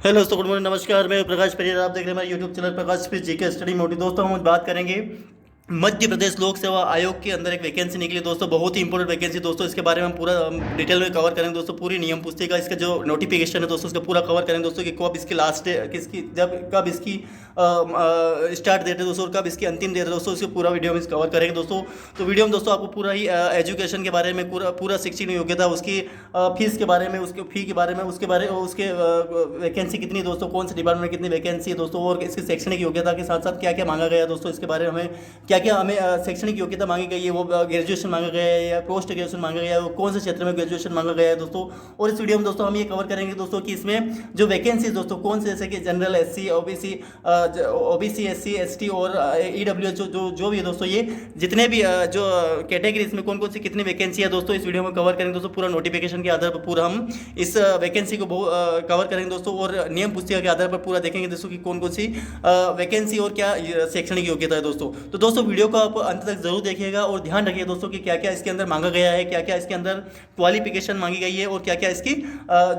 Hello दोस्तों, good morning, नमस्कार। मैं प्रकाश परियर, आप देख रहे हैं हमारे यूट्यूब चैनल प्रकाश पे जीके स्टडी मोटी। दोस्तों हम आज बात करेंगे मध्य प्रदेश लोक सेवा आयोग के अंदर एक वैकेंसी निकली दोस्तों, बहुत ही इंपॉर्टेंट वैकेंसी दोस्तों। इसके बारे में हम पूरा डिटेल में कवर करेंगे दोस्तों। पूरी नियम पुस्तिका, इसका जो नोटिफिकेशन है दोस्तों, उसका पूरा कवर करेंगे दोस्तों कि कब इसकी लास्ट डेट, किसकी जब कब इसकी स्टार्ट डेट है दोस्तों और कब इसकी अंतिम डेट है दोस्तों। इसको पूरा वीडियो में कवर करेंगे दोस्तों। तो वीडियो में दोस्तों आपको पूरा ही एजुकेशन के बारे में, पूरा शैक्षणिक योग्यता, उसकी फीस के बारे में, उसके फी के बारे में, उसके वैकेंसी कितनी है दोस्तों, कौन से डिपार्टमेंट में कितनी वैकेंसी है दोस्तों, और इसकी शैक्षणिक योग्यता के साथ साथ क्या क्या मांगा गया है दोस्तों। इसके बारे में हमें क्या क्या हमें शैक्षणिक योग्यता मांगी गई है, वो ग्रेजुएशन मांगा गया है या पोस्ट ग्रेजुएशन मांगा गया है, वो कौन से क्षेत्र में ग्रेजुएशन मांगा गया है दोस्तों। और इस वीडियो में दोस्तों हम ये कवर करेंगे दोस्तों कि इसमें जो वैकेंसी दोस्तों कौन से, जैसे कि general, SC, OBC, SC, ST और ईडब्ल्यूएच जो भी है दोस्तों, ये जितने भी जो कैटेगरी इसमें कौन कौन सी कितनी वैकेंसी है दोस्तों, इस वीडियो में कवर करेंगे दोस्तों। पूरा नोटिफिकेशन के आधार पर पूरा हम इस वैकेंसी को कवर करेंगे दोस्तों, और नियम पुस्तिका के आधार पर पूरा देखेंगे दोस्तों कि कौन कौन सी वैकेंसी और क्या शैक्षणिक योग्यता है दोस्तों। तो दोस्तों वीडियो को आप अंत तक जरूर देखिएगा और ध्यान रखिए दोस्तों कि क्या क्या इसके अंदर मांगा गया है, क्या क्या इसके अंदर क्वालिफिकेशन मांगी गई है, और क्या क्या इसकी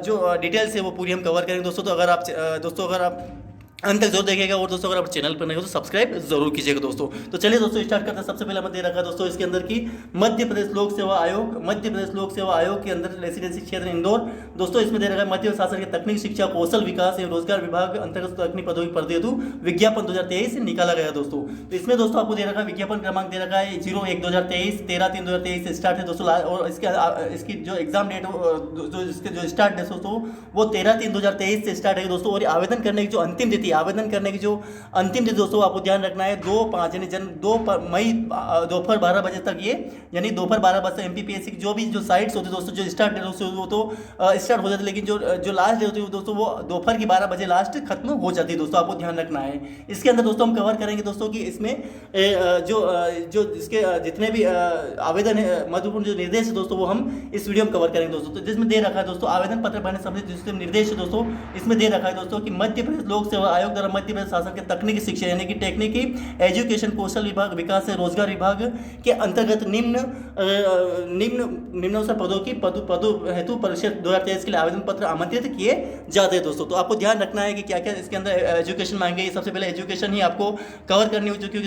जो डिटेल्स है वो पूरी हम कवर करेंगे दोस्तों। तो अगर आप अंत तक जरूर देखिएगा, और दोस्तों अगर आप चैनल पर नहीं हो तो सब्सक्राइब जरूर कीजिएगा दोस्तों। तो चलिए दोस्तों स्टार्ट करते हैं। सबसे पहले हमें दे रखा है दोस्तों इसके अंदर की मध्य प्रदेश लोक सेवा आयोग के अंदर रेसिडेंसी क्षेत्र इंदौर दोस्तों। इसमें दे रखा है मध्य प्रदेश शासन के तकनीक शिक्षा, कौशल विकास एवं रोजगार विभाग अंतर्गत तकनीक प्रौद्योगिकी पर हेतु विज्ञापन 2023 निकाला गया दोस्तों। तो इसमें दोस्तों आपको दे रखा है विज्ञापन क्रमांक दे रखा है 01/2023, 13/3/2023 से स्टार्ट है दोस्तों। और इसकी जो एग्जाम डेट, जो स्टार्ट डेट दोस्तों वो 13/3/2023 से स्टार्ट है दोस्तों। और आवेदन करने की जो अंतिम तिथि, आवेदन करने की जो अंतिम तिथि दोस्तों आपको ध्यान रखना है 2/5 यानी 2 मई दोपहर 12 बजे तक, ये यानी दोपहर 12 बजे एमपीपीएससी की जो भी जो साइट्स होती है दोस्तों, जो स्टार्ट डेट दोस्तों वो तो स्टार्ट हो जाती है, लेकिन जो लास्ट डेट होती है दोस्तों वो दोपहर की 12 बजे लास्ट खत्म हो जाती है दोस्तों, आपको ध्यान रखना है। इसके अंदर दोस्तों हम कवर करेंगे दोस्तों कि इसमें जो इसके जितने भी आवेदन है, महत्वपूर्ण जो निर्देश है दोस्तों, वो हम इस वीडियो में कवर करेंगे दोस्तों। तो जिसमें दे रखा है दोस्तों आवेदन पत्र भरने संबंधित जिसके निर्देश है दोस्तों, इसमें दे रखा है दोस्तों कि मध्य प्रदेश लोक सेवा आयोग द्वारा मध्य प्रदेश शासन के तकनीकी शिक्षा यानी कि टेक्निकी एजुकेशन, कौशल विभाग, विकास से रोजगार विभाग के अंतर्गत निम्नानुसार पदों की पद हेतु परिषद 2023 के लिए आवेदन पत्र आमंत्रित किए जाते हैं दोस्तों। तो आपको ध्यान रखना है कि क्या क्या इसके अंदर एजुकेशन मांगे। सबसे पहले एजुकेशन ही आपको कवर करनी हो, क्योंकि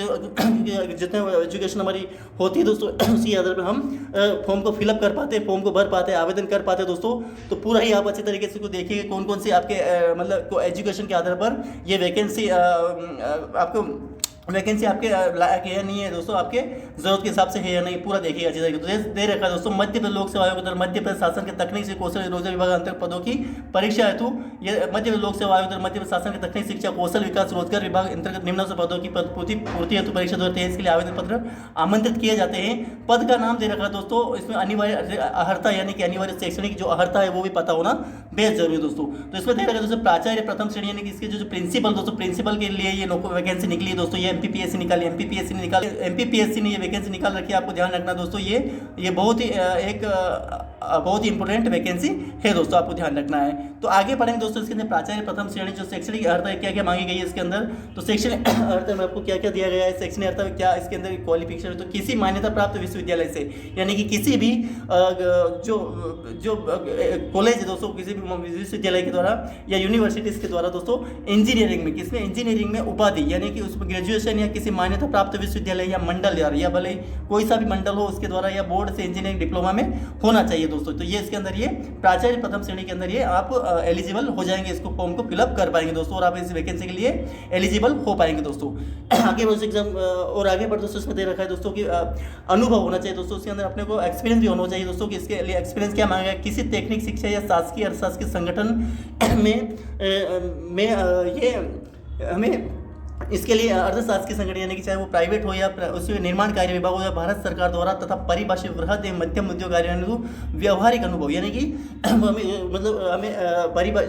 जितने एजुकेशन हमारी होती है दोस्तों उसी आधार पर हम फॉर्म को फिलअप कर पाते हैं, फॉर्म को भर पाते हैं, आवेदन कर पाते हैं दोस्तों। तो पूरा ही आप अच्छे तरीके से देखिए कौन कौन सी आपके मतलब एजुकेशन के आधार पर ये वैकेंसी आपको वैकेंसी आपके लायक है या नहीं है दोस्तों, आपके जरूरत के हिसाब से है या नहीं, पूरा देखिएगा अच्छी तरीके। तो दे रखा है दोस्तों मध्य प्रदेश लोक सेवा आयोग मध्य प्रदेश शासन के तकनीक से कौशल रोजगार विभाग अंतर्गत पदों की परीक्षा हेतु ये मध्य प्रदेश लोक सेवा आयोग मध्य प्रदेश शासन के तकनीक शिक्षा, कौशल विकास, रोजगार विभाग अंतर्गत निम्न पदों की पूर्ति हेतु परीक्षा 2023 के लिए आवेदन पत्र आमंत्रित किए जाते हैं। पद का नाम दे रखा है दोस्तों, इसमें अनिवार्य अर्हता यानी कि अनिवार्य शैक्षणिक जो अर्हता है वो भी पता होना बेहद जरूरी है दोस्तों। तो इसमें दे रखा है दोस्तों प्राचार्य प्रथम श्रेणी यानी कि इसके जो प्रिंसिपल दोस्तों, प्रिंसिपल के लिए ये वैकेंसी निकली है दोस्तों। ये एमपीपीएससी एमपीपीएससी ने ये वैकेंसी निकाल रखी है, आपको ध्यान रखना दोस्तों। ये बहुत ही बहुत ही इंपॉर्टेंट वैकेंसी है दोस्तों, आपको ध्यान रखना है। तो आगे पढ़ेंगे दोस्तों इसके अंदर प्राचार्य प्रथम श्रेणी जो शैक्षणिक अर्हता है क्या क्या मांगी गई है इसके अंदर। तो शैक्षणिक अर्हता में आपको क्या क्या दिया गया है, शैक्षणिक अर्हता में क्या इसके अंदर क्वालिफिकेशन है, तो किसी मान्यता प्राप्त विश्वविद्यालय से यानी कि किसी भी जो कॉलेज है दोस्तों, किसी भी विश्वविद्यालय के द्वारा या यूनिवर्सिटीज के द्वारा दोस्तों इंजीनियरिंग में, किसमें इंजीनियरिंग में उपाधि यानी कि उसमें ग्रेजुएशन या किसी मान्यता प्राप्त विश्वविद्यालय या मंडल या भले कोई सा भी मंडल हो उसके द्वारा या बोर्ड से इंजीनियरिंग डिप्लोमा में होना चाहिए दोस्तों। तो ये इसके अंदर ये प्राचार्य प्रथम श्रेणी के अंदर ये आप एलिजिबल हो जाएंगे, इसको फॉर्म को फिलअप कर पाएंगे दोस्तों, और आप इस वैकेंसी के लिए एलिजिबल हो पाएंगे दोस्तों। आगे बढ़ एग्जाम और आगे बढ़ दोस्तों इसमें दे रखा है दोस्तों कि अनुभव होना चाहिए दोस्तों, इसके अंदर अपने को एक्सपीरियंस भी होना चाहिए दोस्तों। कि इसके लिए एक्सपीरियंस क्या मांगा है, किसी तकनीक शिक्षा या शासकीय अर्थशास्त्रीय संगठन में ये हमें इसके लिए अर्थशास्त्रीय संगठन यानी कि चाहे वो प्राइवेट हो या उसमें निर्माण कार्य विभाग हो या भारत सरकार द्वारा तथा परिभाषित वृहद एवं मध्यम उद्योग कार्य व्यवहारिक अनुभव यानी कि हमें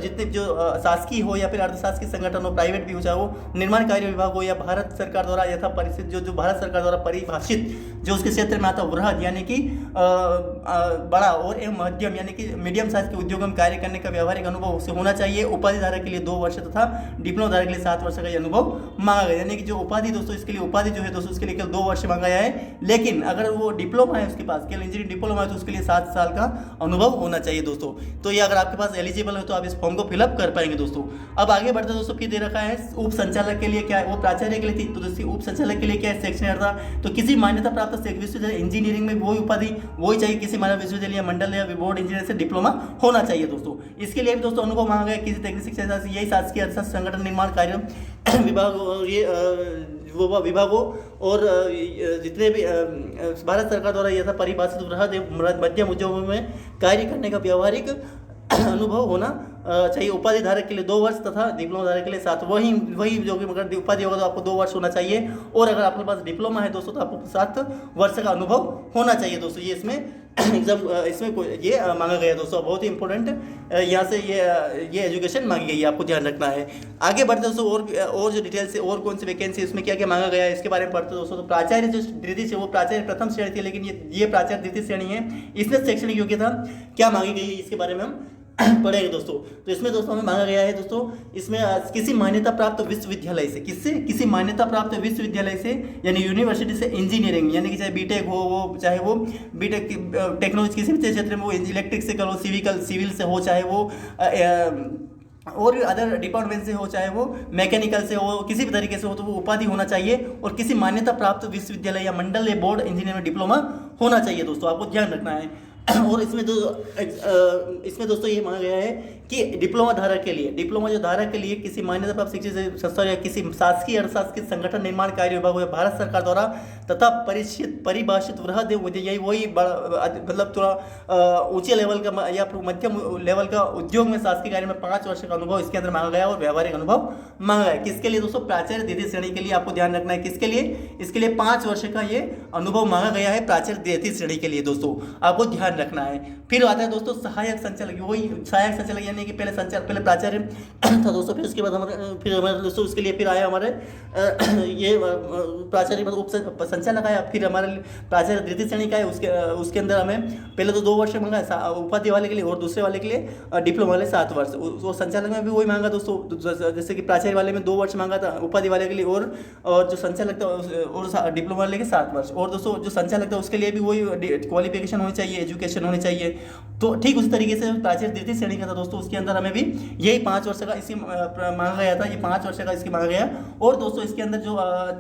जितने जो शासकीय हो या फिर अर्थशास्त्रीय संगठन हो, प्राइवेट भी हो, चाहे वो निर्माण कार्य विभाग हो या भारत सरकार द्वारा यथा परिचित जो भारत सरकार द्वारा परिभाषित जो उसके क्षेत्र में आता वृहद यानी कि बड़ा और एवं मध्यम यानी कि मीडियम साइज के उद्योगों में कार्य करने का व्यवहारिक अनुभव से होना चाहिए। उपाधि धारक के लिए 2 वर्ष तथा डिप्लोमा धारक के लिए 7 वर्ष का अनुभव मांगा गया, यानी कि जो उपाधि दोस्तों इसके लिए उपाधि जो है दोस्तों उसके लिए केवल 2 वर्ष मांगा गया है। लेकिन अगर वो डिप्लोमा है उसके पास, केवल इंजीनियरिंग डिप्लोमा है, तो उसके लिए 7 साल का अनुभव होना चाहिए दोस्तों। तो ये अगर आपके पास एलिजिबल है तो आप इस फॉर्म को फिलअप कर पाएंगे दोस्तों। अब आगे बढ़ते दोस्तों, फिर दे रखा है उप संचालक के लिए क्या है, वो प्राचार्य के लिए थी, तो दोस्तों उप संचालक के लिए क्या है, शैक्षणिक अर्हता। तो किसी मान्यता प्राप्त विश्वविद्यालय इंजीनियरिंग में वही उपाधि वही चाहिए, किसी मानव विश्वविद्यालय या मंडल या बोर्ड इंजीनियर से डिप्लोमा होना चाहिए दोस्तों। इसके लिए भी दोस्तों अनुभव मांगा गया किसी तकनीकी शिक्षा से, यही शासकीय अर्थशास्त्र संगठन निर्माण कार्य विभाग और ये वो विभागों और जितने भी भारत सरकार द्वारा यथा परिभाषित वृहद मध्यम उद्योगों में कार्य करने का व्यावहारिक अनुभव होना चाहिए। उपाधि धारक के लिए 2 वर्ष तथा डिप्लोमा धारक के लिए 7। वही जो कि अगर उपाधि होगा तो आपको 2 वर्ष होना चाहिए, और अगर आपके पास डिप्लोमा है दोस्तों तो आपको 7 वर्ष का अनुभव होना चाहिए दोस्तों। ये इसमें एग्जाम इसमें ये मांगा गया दोस्तों, बहुत ही इंपॉर्टेंट यहाँ से ये एजुकेशन मांगी गई है, आपको ध्यान रखना है। आगे बढ़ते दोस्तों, और जो डिटेल से और कौन सी वैकेंसी इसमें क्या क्या मांगा गया है इसके बारे में पढ़ते दोस्तों। तो प्राचार्य जो द्वितीय से वो प्राचार्य प्रथम श्रेणी थी, लेकिन ये प्राचार्य द्वितीय श्रेणी है। इसमें शैक्षणिक योग्यता क्या मांगी गई है इसके बारे में हम पढ़ेंगे दोस्तों। तो इसमें दोस्तों हमें मांगा गया है दोस्तों, इसमें किसी मान्यता प्राप्त विश्वविद्यालय से, किसी मान्यता प्राप्त विश्वविद्यालय से यानी यूनिवर्सिटी से इंजीनियरिंग, यानी कि चाहे बीटेक हो, वो चाहे वो बीटेक टेक्नोलॉजी किसी भी क्षेत्र में वो इलेक्ट्रिक से करो, सिविल से हो, चाहे वो और अदर डिपार्टमेंट से हो, चाहे वो मैकेनिकल से हो, किसी भी तरीके से हो, तो वो उपाधि होना चाहिए, और किसी मान्यता प्राप्त विश्वविद्यालय या मंडल या बोर्ड इंजीनियर में डिप्लोमा होना चाहिए दोस्तों, आपको ध्यान रखना है। और इसमें दोस्तों ये मांगा गया है कि डिप्लोमा धारक के लिए, डिप्लोमा जो धारक के लिए किसी मान्यता प्राप्त शिक्षण संस्था या किसी शासकीय अर्थशास्त्र संगठन निर्माण कार्य विभाग या भारत सरकार द्वारा तथा परिभाषित वृहद यही वही मतलब थोड़ा ऊंचे लेवल का या मध्यम लेवल का उद्योग में शासकीय कार्य में 5 वर्ष का अनुभव इसके अंदर मांगा गया, और व्यवहारिक अनुभव मांगा गया। किसके लिए दोस्तों, प्राचार्य द्वितीय श्रेणी के लिए, आपको ध्यान रखना है। किसके लिए, इसके लिए 5 वर्ष का ये अनुभव मांगा गया है प्राचार्य द्वितीय श्रेणी के लिए दोस्तों, आपको ध्यान रखना है। फिर आता है दोस्तों सहायक संचालक, वही सहायक संचालक यानी कि पहले प्राचार्य था दोस्तों, फिर उसके बाद हमारे दोस्तों उसके लिए फिर आया हमारे ये प्राचार्य मतलब उप संचालक आया, फिर हमारे प्राचार्य द्वितीय श्रेणी का है। उसके अंदर हमें पहले तो 2 वर्ष मांगा उपाधि वाले के लिए, और दूसरे वाले के लिए डिप्लोमा वाले 7 वर्ष। वो संचालक में भी वही मांगा दोस्तों, जैसे कि प्राचार्य वाले में 2 वर्ष मांगा था उपाधि वाले के लिए, और जो संचालक था और डिप्लोमा वाले के 7 वर्ष, और दोस्तों जो संचालक था उसके लिए भी वही क्वालिफिकेशन होनी चाहिए, एजुकेशन होनी चाहिए। तो ठीक उसी तरीके से प्राचार्य द्वितीय श्रेणी का था दोस्तों, उसके अंदर हमें भी यही 5 वर्ष का इसकी मांगा गया था, ये 5 वर्ष का इसकी मांगा गया। और दोस्तों इसके अंदर जो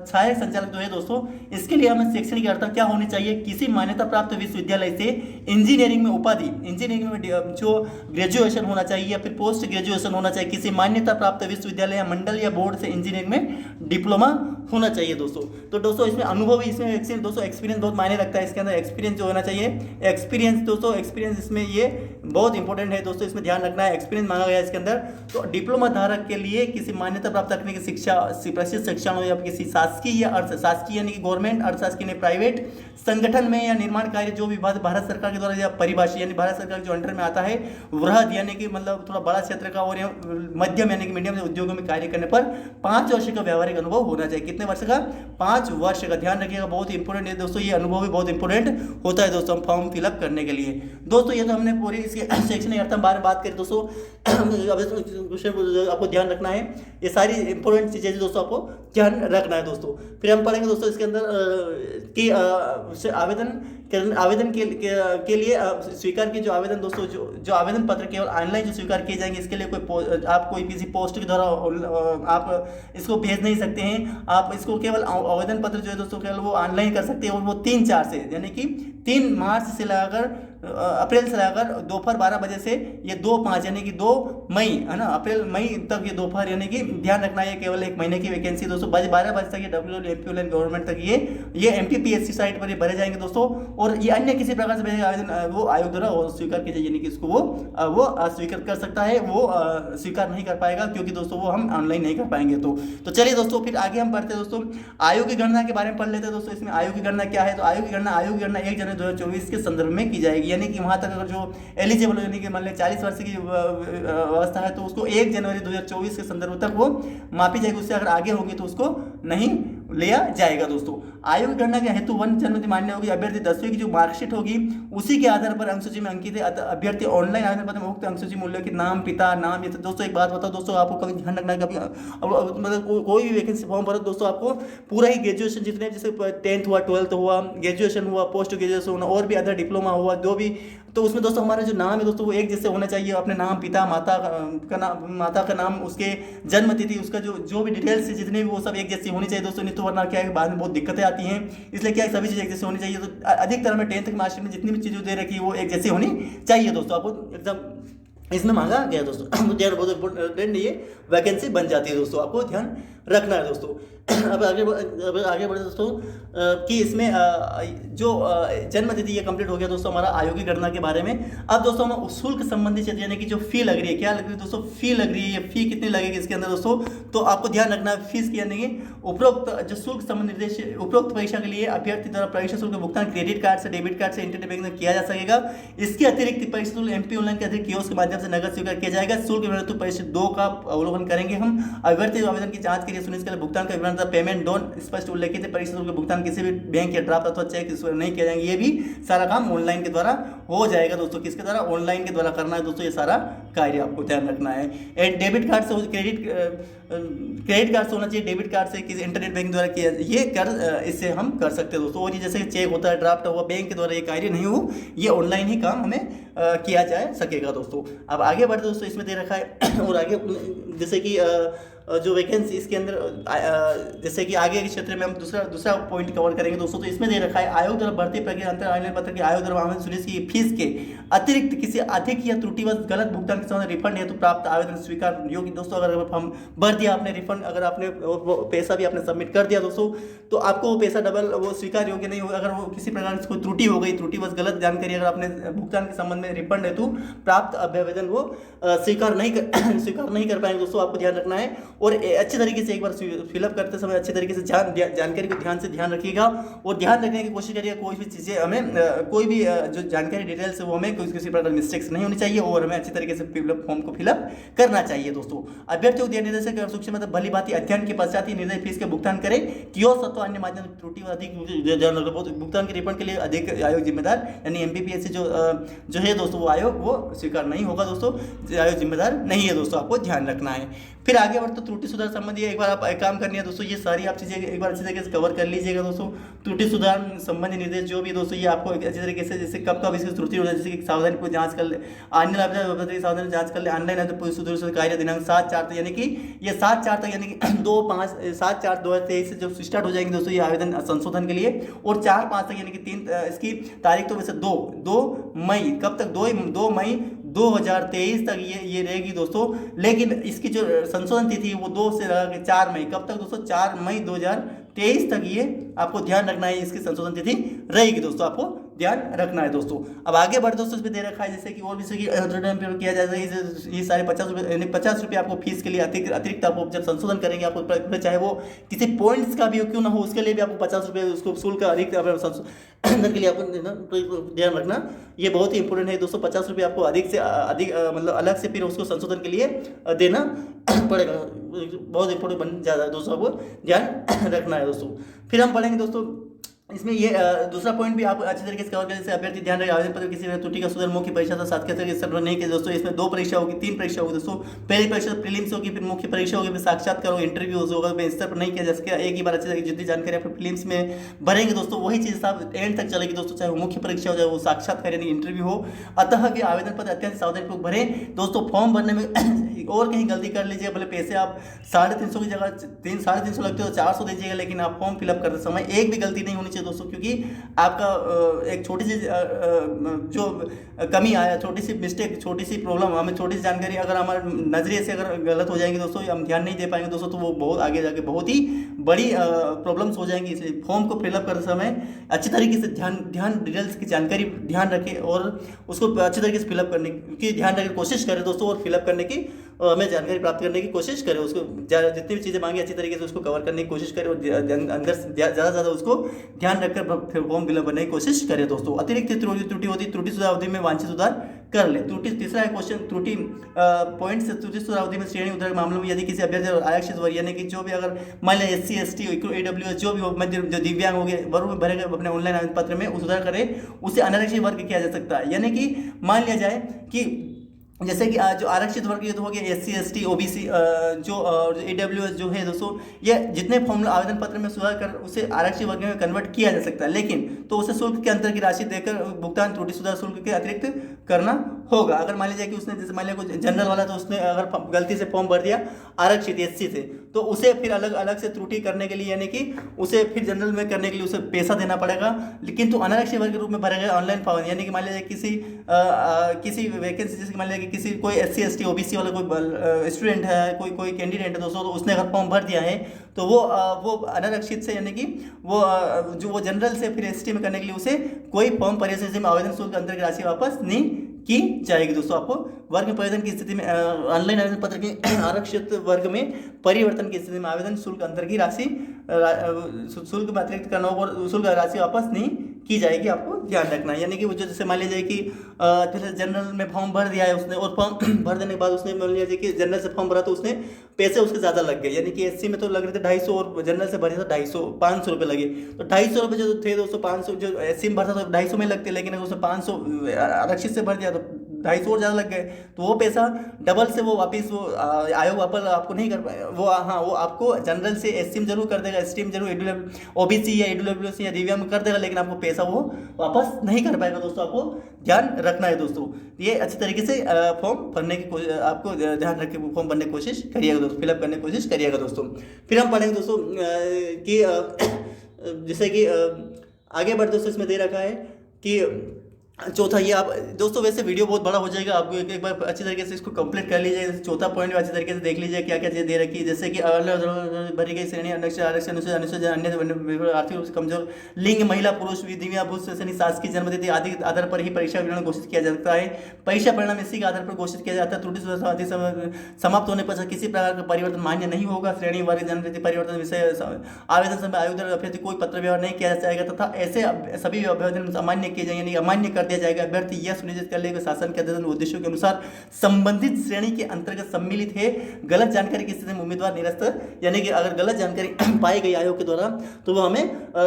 सहायक संचालक जो है दोस्तों, इसके लिए हमें शैक्षणिक अर्हता क्या होनी चाहिए, किसी मान्यता प्राप्त विश्वविद्यालय से इंजीनियरिंग में उपाधि, इंजीनियरिंग में जो ग्रेजुएशन होना चाहिए या फिर पोस्ट ग्रेजुएशन होना चाहिए, किसी मान्यता प्राप्त विश्वविद्यालय या मंडल या बोर्ड से इंजीनियरिंग में डिप्लोमा होना चाहिए दोस्तों। तो दोस्तों इसमें अनुभव भी, इसमें दोस्तों एक्सपीरियंस बहुत मायने रखता है, इसके अंदर एक्सपीरियंस जो होना चाहिए, एक्सपीरियंस दोस्तों, एक्सपीरियंस इसमें ये बहुत इंपॉर्टेंट है दोस्तों, इसमें ध्यान रखना है, एक्सपीरियंस मांगा गया इसके अंदर। तो डिप्लोमा धारक के लिए किसी मान्यता प्राप्त तकनीकी शिक्षा प्रशिक्षण शिक्षण या किसी शासकीय या अर्थ शासकीय यानी कि गवर्नमेंट, अर्थशासकीय प्राइवेट संगठन में या निर्माण कार्य जो भी भारत सरकार के द्वारा या परिभाषित यानी भारत सरकार जो अंडर में आता है, वृहद यानी कि मतलब थोड़ा बड़ा क्षेत्र का, और मध्यम यानी कि मीडियम उद्योगों में कार्य करने पर 5 वर्ष का व्यावहारिक अनुभव होना चाहिए। कितने वर्ष का, 5 वर्ष का, ध्यान रखिएगा, बहुत इंपॉर्टेंट है दोस्तों, ये अनुभव भी बहुत इंपॉर्टेंट होता है दोस्तों फॉर्म फिलअप करने के लिए दोस्तों। ये तो हमने पूरी इसके शैक्षणिक अर्थ बारे में बात करी दोस्तों। आपको ध्यान रखना है, ये सारी इंपॉर्टेंट चीजें दोस्तों आपको ध्यान रखना है दोस्तों। फिर हम पढ़ेंगे दोस्तों इसके अंदर कि आवेदन के लिए स्वीकार की जो आवेदन दोस्तों, जो आवेदन पत्र केवल ऑनलाइन जो स्वीकार किए जाएंगे, इसके लिए आप कोई किसी पोस्ट के द्वारा आप इसको भेज नहीं सकते हैं। आप इसको केवल आवेदन पत्र जो है दोस्तों केवल वो ऑनलाइन कर सकते हैं, और वो 3-4 से यानी कि 3 मार्च से लगाकर अप्रैल से लगाकर दोपहर 12 बजे से ये 2-5 यानी कि 2 मई है ना, अप्रैल मई तक ये दोपहर यानी कि ध्यान रखना है, केवल 1 महीने की वैकेंसी दोस्तों, 12 बजे तक ये WLMPL गवर्नमेंट तक ये MTPSC साइट पर ये भरे जाएंगे दोस्तों। और ये अन्य किसी प्रकार से आवेदन वो आयोग द्वारा स्वीकार किया जाए, यानी कि इसको वो अस्वीकार कर सकता है, वो स्वीकार नहीं कर पाएगा, क्योंकि दोस्तों वो हम ऑनलाइन नहीं कर पाएंगे। तो चलिए दोस्तों फिर आगे हम पढ़ते हैं दोस्तों, आयोग की गणना के बारे में पढ़ लेते हैं दोस्तों। इसमें आयोग की गणना क्या है, तो आयोग की गणना 1 जनवरी 2024 के संदर्भ में की जाएगी, यानी कि वहां तक अगर जो एलिजिबल यानी कि मान लें 40 वर्ष की अवस्था है, तो उसको 1 जनवरी 2024 के संदर्भ तक वो मापी जाएगी, उससे अगर आगे होगी तो उसको नहीं लिया जाएगा दोस्तों। आयोग की गणना के हेतु वन जन्मतिथि मान्य होगी। अभ्यर्थी 10वीं की जो मार्कशीट होगी उसी के आधार पर अंकसूची में अंकित है। अभ्यर्थी ऑनलाइन आवेदन पत्र में उक्त अंकसूची मूल्य के नाम, पिता नाम, ये दोस्तों एक बात बताओ दोस्तों, आपको कभी ध्यान रखना है कभी मतलब कोई भी वैकेंसी फॉर्म भरो दोस्तों, आपको पूरा ही ग्रेजुएशन जितने जैसे 10th हुआ, 12th हुआ, ग्रेजुएशन हुआ, पोस्ट ग्रेजुएशन हुआ और भी अदर डिप्लोमा हुआ, जो भी, तो उसमें दोस्तों हमारा जो नाम है दोस्तों वो एक जैसे होना चाहिए। अपने नाम, पिता, माता का नाम, उसके जन्म तिथि, उसका जो भी डिटेल्स है जितने भी वो सब एक जैसी होनी चाहिए दोस्तों, नहीं तो वरना क्या है बाद में बहुत दिक्कतें आती हैं। इसलिए क्या है सभी चीज़ एक जैसे होनी चाहिए। तो अधिकतर में 10th की मार्कशीट में जितनी भी चीज़ें दे रखी है वो एक जैसी होनी चाहिए दोस्तों। आपको एकदम इसमें मांगा गया दोस्तों। ध्यान बहुत इंपॉर्टेंट, ये वैकेंसी बन जाती है दोस्तों, आपको ध्यान रखना है दोस्तों। अब आगे बढ़े दोस्तों कि इसमें जो जन्म तिथि ये कंप्लीट हो गया दोस्तों हमारा आयोग की गणना के बारे में। अब दोस्तों हम शुल्क संबंधी क्षेत्र यानी कि जो फी लग रही है, क्या लग रही है दोस्तों, फी लग रही है। ये फी कितनी लगेगी इसके अंदर दोस्तों, तो आपको ध्यान रखना है फीस की, यानी उपरोक्त जो शुल्क संबंधी निर्देश, उपरोक्त परीक्षा के लिए अभ्यर्थी द्वारा परीक्षा शुल्क भुगतान क्रेडिट कार्ड से, डेबिट कार्ड से, इंटरनेट बैंकिंग में किया जा सकेगा। इसके अतिरिक्त परीक्षा शुल्क MP ऑनलाइन के अतिरिक्त कियोस्क के माध्यम से नगद स्वीकार किया जाएगा। शुल्क विवरण परीक्षा 2 का अवलोकन करेंगे हम। अभ्यर्थी आवेदन की जांच के लिए सुनिश्चित करें भुगतान का विवरण पेमेंट डोन स्पष्ट उल्लेखित है। परीक्षा शुल्क भुगतान किसी भी बैंक या ड्राफ्ट अथवा चेक नहीं किया जाएंगे। ये भी सारा काम ऑनलाइन के द्वारा हो जाएगा दोस्तों। किसके द्वारा, ऑनलाइन के द्वारा करना है दोस्तों, ये सारा कार्य आपको ध्यान रखना है। एंड डेबिट कार्ड से, क्रेडिट कार्ड से होना चाहिए, डेबिट कार्ड से किसी इंटरनेट बैंकिंग द्वारा किया, ये कर इससे हम कर सकते हैं दोस्तों। और ये जैसे चेक होता है, ड्राफ्ट हुआ, बैंक के द्वारा ये कार्य नहीं हो, ये ऑनलाइन ही काम हमें किया जा सकेगा दोस्तों। अब आगे बढ़ते दोस्तों, इसमें दे रखा है और आगे जैसे कि जो वैकेंसी इसके अंदर जैसे कि आगे के क्षेत्र में हम दूसरा पॉइंट कवर करेंगे दोस्तों। तो इसमें दे रखा है आयोग द्वारा भर्ती प्रक्रिया अंतर आवेदन पत्र के आयोग द्वारा आवेदन सुनिश्चित की फीस के अतिरिक्त किसी अधिक या त्रुटिवश गलत भुगतान के समय रिफंड हेतु प्राप्त आवेदन स्वीकार योग्य दोस्तों। अगर हम भर दिया आपने रिफंड, अगर आपने वो पैसा भी आपने सबमिट कर दिया दोस्तों, तो आपको वो पैसा डबल वो स्वीकार योग्य नहीं होगा। अगर वो किसी प्रकार से कोई त्रुटि हो गई, त्रुटिवश गलत जानकारी अगर आपने भुगतान के संबंध में रिफंड हेतु प्राप्त आवेदन वो स्वीकार नहीं कर पाएंगे दोस्तों, आपको ध्यान रखना है। और अच्छे तरीके से एक बार फिलअप करते समय अच्छे तरीके से जानकारी को ध्यान रखिएगा और ध्यान रखने की कोशिश करिएगा। कोई भी चीज़ें हमें कोई भी जो जानकारी डिटेल्स है वो हमें किसी प्रकार मिस्टेक्स नहीं होनी चाहिए और हमें अच्छी तरीके से फॉर्म को फिलअप करना चाहिए दोस्तों। अभ्यर्थियों को निर्देशक सूक्ष्म मतलब भली भांति अध्ययन के पश्चात ही निर्धारित फीस के भुगतान करें। कियोस्क अथवा अन्य माध्यम त्रुटि अधिक भुगतान के रिफंड के लिए अधिक आयोग जिम्मेदार, यानी MPPSC जो है दोस्तों वो आयोग वो स्वीकार नहीं होगा दोस्तों, आयोग जिम्मेदार नहीं है दोस्तों, आपको ध्यान रखना है। फिर आगे बढ़ते त्रुटि सुधार संबंधी एक बार आप काम करनी है दोस्तों, ये सारी आप चीज़ें एक बार अच्छी तरीके से कवर कर लीजिएगा दोस्तों। त्रुटि सुधार संबंधी निर्देश जो भी दोस्तों ये आपको अच्छी तरीके से, जैसे कब इसकी त्रुटि हो जाए, जैसे कि सावधानी पूर्वक जांच कर ले, ऑनलाइन सावधानी जांच कर ले, ऑनलाइन पूरी सुधार कार्य दिनांक 7/4 तक, यानी कि ये 7/4 तक यानी कि 7/4/2023 से जब स्टार्ट हो जाएंगे दोस्तों ये आवेदन संशोधन के लिए, और 4/5 तक यानी कि 3 इसकी तारीख तो वैसे 2 मई, कब तक 2 मई 2023 तक ये रहेगी दोस्तों। लेकिन इसकी जो संशोधन तिथि है वो 2 से लगा के 4 मई, कब तक दोस्तों, 4 मई 2023 तक ये आपको ध्यान रखना है, इसकी संशोधन तिथि रहेगी दोस्तों, आपको ध्यान रखना है दोस्तों। अब आगे बढ़ दोस्तों, इसमें दे रखा है जैसे कि और भी किया जाएगा, ये सारे 50 रुपये यानी 50 रुपये आपको फीस के लिए अतिरिक्त आपको जब संशोधन करेंगे आपको, चाहे वो किसी पॉइंट्स का भी क्यों ना हो, उसके लिए भी आपको 50 रुपये उसको शुल्क का अधिक संशोधन के लिए आपको ध्यान रखना, ये बहुत ही इंपॉर्टेंट है दोस्तों। 50 रुपये आपको अधिक से अधिक मतलब अलग से फिर उसको संशोधन के लिए देना पड़ेगा, बहुत इंपॉर्टेंट बन जाता है दोस्तों, आपको ध्यान रखना है दोस्तों। फिर हम पढ़ेंगे दोस्तों इसमें ये दूसरा पॉइंट भी आप अच्छी तरीके से कवर करें, जैसे अभ्यर्थी ध्यान रखें आवेदन पत्र किसी त्रुटि का सुधार मुख्य परीक्षा था साथ के नहीं किया दोस्तों। इसमें 2 परीक्षा होगी, 3 परीक्षा होगी दोस्तों। पहली परीक्षा प्रीलिम्स होगी, फिर मुख्य परीक्षा होगी, फिर साक्षात्कार होगा, इंटरव्यू होगा। इस तरह पर नहीं किया जा सके, एक ही बार अच्छी तरीके जितनी जानकारी आप प्रीलिम्स में भरेंगे दोस्तों वही चीज़ साहब एंड तक चलेगी दोस्तों, चाहे वो मुख्य परीक्षा हो, चाहे वो साक्षात्कार यानी इंटरव्यू हो। अतः कि आवेदन पत्र अत्यंत सावधानीपूर्वक भरें दोस्तों। फॉर्म भरने में और कहीं गलती कर लीजिए, भले पैसे आप 350 की जगह 350 लगते हो 400 दीजिएगा, लेकिन आप फॉर्म फिलअप करते समय एक भी गलती नहीं होनी चाहिए दोस्तों, क्योंकि आपका एक छोटी सी जो कमी आया, छोटी सी मिस्टेक, छोटी सी प्रॉब्लम, हमें छोटी सी जानकारी अगर हमारे नजरिए से अगर गलत हो जाएंगी दोस्तों, हम ध्यान नहीं दे पाएंगे दोस्तों, तो वो बहुत आगे जाके बहुत ही बड़ी प्रॉब्लम्स हो जाएंगी। इसलिए फॉर्म को फिलअप करते समय अच्छी तरीके से ध्यान डिटेल्स की जानकारी ध्यान रखें और उसको अच्छी तरीके से फिलअप करने की ध्यान रखने की कोशिश करें दोस्तों, और फिलअप करने की और हमें जानकारी प्राप्त करने की कोशिश करें, उसको जितनी भी चीज़ें मांगी अच्छी तरीके से उसको कवर करने की कोशिश करें और अंदर से ज़्यादा से ज़्यादा उसको ध्यान रखकर फिर फॉर्म फिलअप करने की कोशिश करें दोस्तों। अतिरिक्त त्रुटि होती, त्रुटि सुधार अवधि में वांछित सुधार कर ले। त्रुटि तीसरा है क्वेश्चन, त्रुटि पॉइंट से त्रुटि सुधार अवधि में श्रेणी उद्धरण मामलों में यदि किसी अभ्यर्थी और आरक्षित वर्ग यानी कि जो भी अगर मान लिया SC ST AWS जो भी हो, जो दिव्यांग हो गए वर्ग में भरे गए अपने ऑनलाइन आवेदन पत्र में सुधार करे, उसे अनारक्षित वर्ग किया जा सकता है। यानी कि मान लिया जाए कि जैसे कि जो आरक्षित वर्ग ये तो हो गया SC ST OBC जो AWS जो है दोस्तों, ये जितने फॉर्म आवेदन पत्र में सुधार कर उसे आरक्षित वर्ग में कन्वर्ट किया जा सकता है, लेकिन तो उसे शुल्क के अंतर की राशि देकर भुगतान त्रुटि सुधार शुल्क के अतिरिक्त करना होगा। अगर मान लीजिए कि उसने जैसे मान लिया कोई जनरल वाला तो उसने अगर गलती से फॉर्म भर दिया आरक्षित SC से, तो उसे फिर अलग अलग से त्रुटि करने के लिए यानी कि उसे फिर जनरल में करने के लिए उसे पैसा देना पड़ेगा। लेकिन तो अनारक्षित वर्ग के रूप में भरे गए ऑनलाइन फॉर्म यानी कि मान लीजिए किसी वैकेंसी जैसे मान लिया कि किसी कोई SC ST OBC वाला कोई स्टूडेंट है, कोई कैंडिडेट है दोस्तों, तो उसने अगर फॉर्म भर दिया है तो वो अनारक्षित से यानी कि वो जनरल से फिर ST में करने के लिए उसे कोई फॉर्म परिशोधन में आवेदन शुल्क अंतर की राशि वापस नहीं की जाएगी दोस्तों। आपको वर्ग में परिवर्तन की स्थिति में ऑनलाइन आवेदन पत्र के आरक्षित वर्ग में परिवर्तन की स्थिति में आवेदन शुल्क अंतर की राशि शुल्क में अतिरिक्त करना होगा, शुल्क राशि वापस नहीं की जाएगी, आपको ध्यान रखना है। यानी कि वो जो जैसे मान लीजिए कि जैसे जनरल में फॉर्म भर दिया है उसने और फॉर्म भर देने के बाद उसने मान लीजिए कि जनरल से फॉर्म भरा तो उसने पैसे उसके ज़्यादा लग गए, यानी कि SC में तो लग रहे थे 250 और जनरल से भरे था 500 रुपये लगे, तो 250 रुपये जो थे दोस्तों 500 जो SC में भरता तो 250 में लगते, लेकिन अगर उसने 500 आरक्षित से भर दिया तो 250 और ज़्यादा लग गए, तो वो पैसा डबल से वो वापस वो आयोग वापस आपको नहीं कर पाए, वो हाँ वो आपको जनरल से SC में जरूर कर देगा, ST में जरूर OBC या AWS या दिव्यांग में कर देगा, लेकिन आपको पैसा वो वापस नहीं कर पाएगा दोस्तों, आपको ध्यान रखना है दोस्तों। ये अच्छी तरीके से फॉर्म भरने की आपको ध्यान रख के फॉर्म भरने की कोशिश करिएगा दोस्तों, फिलअप करने की कोशिश करिएगा दोस्तों। फिर हम पढ़ेंगे दोस्तों कि जैसे कि आगे बढ़ दोस्तों इसमें दे रखा है कि चौथा ये आप दोस्तों वैसे वीडियो बहुत बड़ा हो जाएगा, आपको एक बार अच्छी तरीके से इसको कंप्लीट कर लीजिए। चौथा पॉइंट अच्छी तरीके से देख लीजिए क्या क्या चीज़ दे रखी है, जैसे कि भरी गई श्रेणी आरक्षण अन्य आर्थिक रूप से कमजोर लिंग महिला पुरुष दिव्यांग भूत शासकीय जन्मतिथि आदि आधार पर ही परीक्षा विवरण घोषित किया जा सकता है। परीक्षा परिणाम इसी के आधार पर घोषित किया जाता है। त्रुटि समाप्त होने पर किसी प्रकार का परिवर्तन मान्य नहीं होगा। श्रेणी वर्ग जन्मतिथि परिवर्तन विषय आवेदन समय आयोग द्वारा अभ्यर्थी कोई पत्र व्यवहार नहीं किया जाएगा तथा ऐसे सभी आवेदन अमान्य किए जाएंगे, यानी अमान्य कर दिया जाएगा। अभ्यर्थी यह सुनिश्चित कर लेगा शासन के आदेश उद्देश्यों के अनुसार संबंधित श्रेणी के अंतर्गत सम्मिलित है। गलत जानकारी की स्थिति में उम्मीदवार निरस्त यानी कि अगर गलत जानकारी पाई गई आयोग के द्वारा तो वो हमें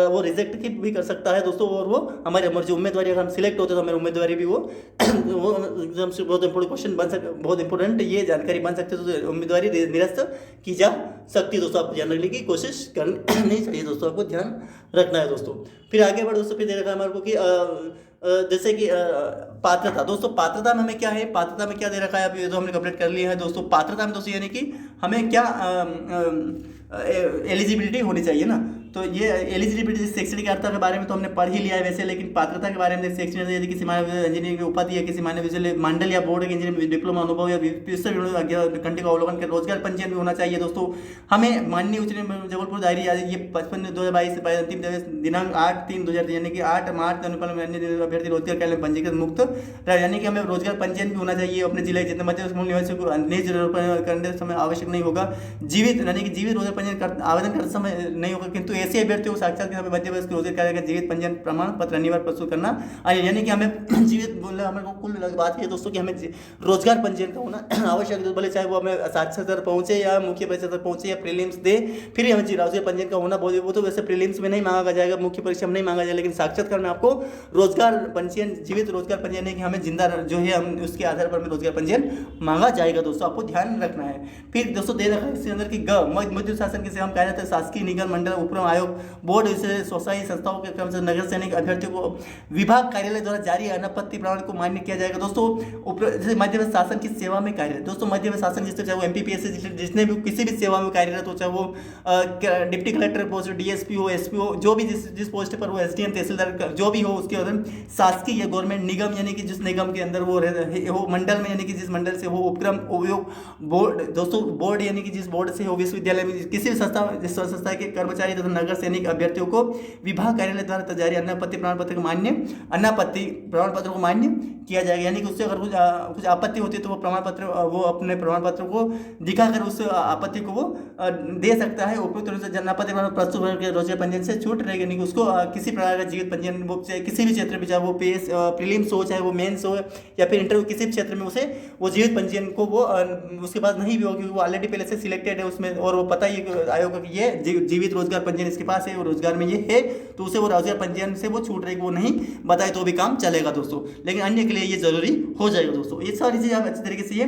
वो रिजेक्ट भी कर सकता है दोस्तों, और वो हमारे जो उम्मीदवारी अगर हम सिलेक्ट होते तो हमारी उम्मीदवारी भी वो हमसे बहुत इंपॉर्टेंट क्वेश्चन बन सकता, बहुत इंपॉर्टेंट ये जानकारी बन सकती है, तो उम्मीदवारी निरस्त की जा सकती है दोस्तों। आपको ध्यान रखने की कोशिश करनी चाहिए दोस्तों, आपको ध्यान रखना है दोस्तों। फिर आगे बढ़ दोस्तों, फिर दे रखा है हमारे को कि जैसे कि पात्रता दोस्तों, पात्रता में हमें क्या है, पात्रता में क्या दे रखा है, अब ये तो हमने कंप्लीट कर लिया है दोस्तों। पात्रता में दोस्तों यानी कि हमें क्या एलिजिबिलिटी होनी चाहिए ना, तो ये एलिजिबिलिटी शैक्षणिक अर्हता के बारे में तो हमने पढ़ ही लिया है वैसे, लेकिन पात्रता के बारे में शैक्षणिक यदि किसी मानव इंजीनियरिंग की उपाधि या किसी मानव विश्वविद्यालय मंडल या बोर्ड के इंजीनियरिंग डिप्लोमा अनुभव या विश्वविद्यालय घंटे का अवलोकन कर रोजगार पंजीयन भी होना चाहिए दोस्तों। हमें माननीय उच्च न्यायालय जबलपुर दायरी ये 55/2022 से अंतिम दिनांक 8/3/2023 यानी कि 8 मार्च अभ्यर्थी रोजगार के लिए पंजीकृत मुक्त रहे, यानी कि हमें रोजगार पंजीयन भी होना चाहिए अपने जिले जितने मध्य मूल निवासी को निज करने समय आवश्यक नहीं होगा। जीवित यानी कि जीवित रोजगार पंजीयन आवेदन करते समय नहीं होगा, किंतु ऐसे अभ्यर्थियों को साक्षात के मध्य प्रदेश रोजगार कार्य का जीवित पंजीयन प्रमाण पत्र अनिवार्य प्रस्तुत करना, यानी कि हमें जीवित बोलने हमें कुल बात है दोस्तों कि हमें रोजगार पंजीयन का होना आवश्यक है, भले चाहे वो हमें साक्षात तक पहुंचे या मुख्य परीक्षा तक पहुंचे या प्रीलिम्स दे, फिर हमें रोजगार पंजीयन का होना बहुत, वो तो वैसे प्रीलिम्स में नहीं मांगा जाएगा, मुख्य परीक्षा में नहीं मांगा जाएगा, लेकिन साक्षात्कार में आपको रोजगार पंजीयन जीवित रोजगार पंजीयन है कि हमें जिंदा जो है हम उसके आधार पर हमें रोजगार पंजीयन मांगा जाएगा दोस्तों, आपको ध्यान रखना है। फिर दोस्तों दे रखा है इसके अंदर की मध्य शासन की सेवा में कार्यरत शासकीय निगम मंडल उपक्रम आयोग बोर्ड सोसाइटी संस्थाओं के क्रम से नगर सैनिक अभ्यर्थियों को विभाग कार्यालय द्वारा जारी अनापत्ति प्रमाण को मान्य किया जाएगा दोस्तों। जैसे मध्य प्रदेश शासन की सेवा में कार्यरत दोस्तों, मध्य प्रदेश शासन जिससे चाहे वो MPPSC जिसने भी किसी भी सेवा में कार्यरत हो, चाहे वो डिप्टी कलेक्टर पोस्ट DSP हो SP हो, जो भी जिस पोस्ट पर वो SDM तहसीलदार जो भी हो उसके अंदर शासकीय या गवर्नमेंट निगम यानी कि जिस निगम के अंदर वो मंडल में यानी कि जिस मंडल से हो उपक्रम उपयोग बोर्ड दोस्तों बोर्ड यानी कि जिस बोर्ड से हो विश्वविद्यालय में किसी भी संस्था के कर्मचारी तथा नगर सैनिक अभ्यर्थियों को विभाग कार्यालय द्वारा जारी अनापत्ति प्रमाण पत्र को मान्य किया जाएगा, यानी कि उससे अगर कुछ आपत्ति होती है तो वो प्रमाण पत्र वो अपने प्रमाण पत्र को दिखाकर उस आपत्ति को वो दे सकता है। उपयुक्त रूप से जनापत्ति प्रस्तुत रोजगार पंजीयन से छूट रहेगी, यानी कि उसको किसी प्रकार का जीवित पंजीयन वो चाहे किसी भी क्षेत्र में, चाहे वो प्रीलिम्स हो, चाहे वो मेंस हो, या फिर इंटरव्यू, किसी भी क्षेत्र में उसे वो जीवित पंजीयन को वो उसके पास नहीं भी हो, क्योंकि वो ऑलरेडी पहले से सिलेक्टेड है उसमें, और वो पता ही आयोग का कि ये जीवित रोजगार पंजीयन इसके पास है, वो रोजगार में ये है, तो उसे वो रोजगार पंजीयन से वो छूट रहेगी, वो नहीं बताए तो भी काम चलेगा दोस्तों, लेकिन अन्य के लिए ये जरूरी हो जाएगा दोस्तों। ये सारी चीज़ें आप अच्छी तरीके से ये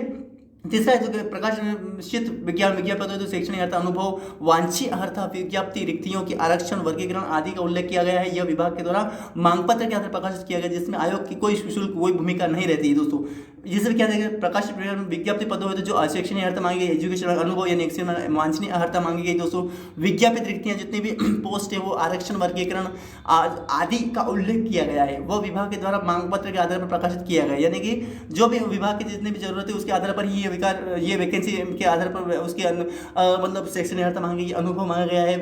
तीसरा है जो प्रकाशित विज्ञान विज्ञापन तो शैक्षणिक अर्थ अनुभव वांछित अर्थ विज्ञप्ति रिक्तियों की आरक्षण वर्गीकरण आदि का उल्लेख किया गया है। यह विभाग के द्वारा मांग पत्र के आधार पर प्रकाशित किया गया, जिसमें आयोग की कोई शुल्क कोई भूमिका नहीं रहती है दोस्तों। जिसमें क्या देखें प्रकाशित विज्ञप्ति पदों है तो जो शैक्षणिक अर्थ मांगी गई, एजुकेशन अनुभव यानी वांछनीय अर्थ मांगी गई दोस्तों। विज्ञापित रिक्तियां जितनी भी पोस्ट है वो आरक्षण वर्गीकरण आदि का उल्लेख किया गया है, वो विभाग के द्वारा मांग पत्र के आधार पर प्रकाशित किया गया, यानी कि जो भी विभाग की जितनी भी जरूरत है उसके आधार पर ही ये वैकेंसी के आधार पर उसके मतलब शैक्षणिक अर्थ मांगी गई, अनुभव मांगा गया है,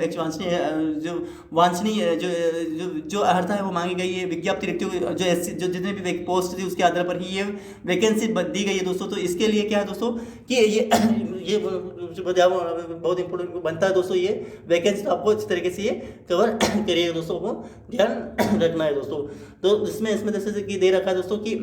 वांछनीय जो अर्थ है वो मांगी गई है। विज्ञप्ति रिक्तियों जो जितने भी पोस्ट थी उसके आधार पर ही ये वैकेंसी दी गई है दोस्तों। तो इसके लिए क्या है दोस्तों कि ये बहुत इंपॉर्टेंट बनता है दोस्तों, ये वैकेंसी तो आपको इस तरीके से ये कवर करिएगा दोस्तों, को ध्यान रखना है दोस्तों। तो इसमें जैसे कि दे रखा है दोस्तों कि